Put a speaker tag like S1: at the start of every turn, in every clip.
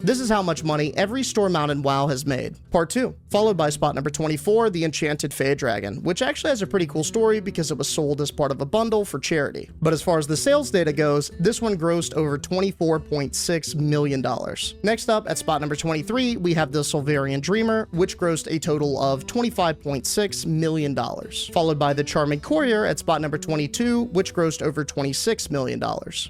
S1: This is how much money every store mount in WoW has made. Part 2, followed by spot number 24, the Enchanted Fey Dragon, which actually has a pretty cool story because it was sold as part of a bundle for charity. But as far as the sales data goes, this one grossed over $24.6 million. Next up, at spot number 23, we have the Solvarian Dreamer, which grossed a total of $25.6 million. Followed by the Charming Courier at spot number 22, which grossed over $26 million.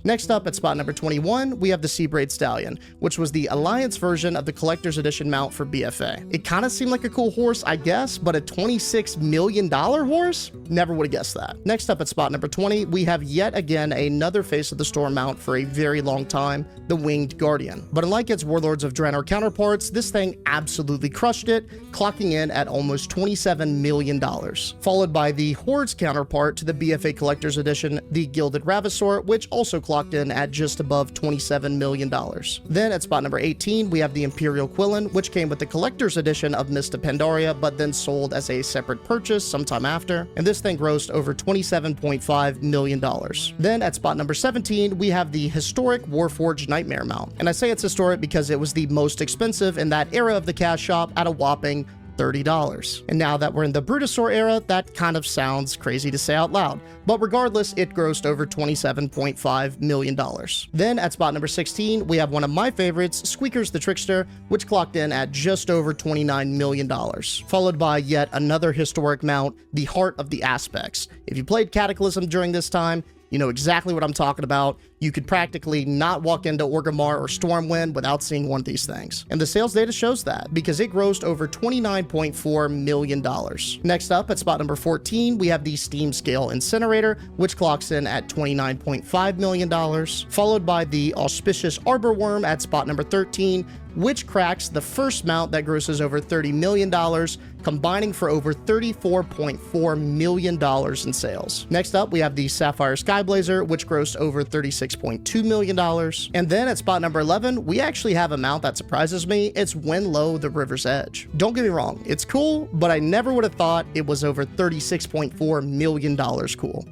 S1: Next up, at spot number 21, we have the Seabraid Stallion, which was the Alliance version of the Collector's Edition mount for BFA. It kind of seemed like a cool horse, I guess, but a $26 million horse? Never would have guessed that. Next up at spot number 20, we have yet again another face of the store mount for a very long time, the Winged Guardian. But unlike its Warlords of Draenor counterparts, this thing absolutely crushed it, clocking in at almost $27 million. Followed by the Horde's counterpart to the BFA Collector's Edition, the Gilded Ravissor, which also clocked in at just above $27 million. Then at spot number 18, we have the Imperial Quillen, which came with the Collector's Edition of Mist of Pandaria, but then sold as a separate purchase sometime after, and this thing grossed over $27.5 million. Then at spot number 17, we have the historic Warforged Nightmare mount, and I say it's historic because it was the most expensive in that era of the cash shop at a whopping $30. And now that we're in the Brutosaur era, that kind of sounds crazy to say out loud. But regardless, it grossed over $27.5 million. Then at spot number 16, we have one of my favorites, Squeakers the Trickster, which clocked in at just over $29 million. Followed by yet another historic mount, the Heart of the Aspects. If you played Cataclysm during this time, you know exactly what I'm talking about. You could practically not walk into Orgrimmar or Stormwind without seeing one of these things. And the sales data shows that, because it grossed over $29.4 million. Next up, at spot number 14, we have the Steam Scale Incinerator, which clocks in at $29.5 million, followed by the Auspicious Arbor Worm at spot number 13, which cracks the first mount that grosses over $30 million, combining for over $34.4 million in sales. Next up, we have the Sapphire Skyblazer, which grossed over $36.2 million. And then at spot number 11, we actually have a mount that surprises me. It's Wenlow the River's Edge. Don't get me wrong, it's cool, but I never would have thought it was over $36.4 million cool.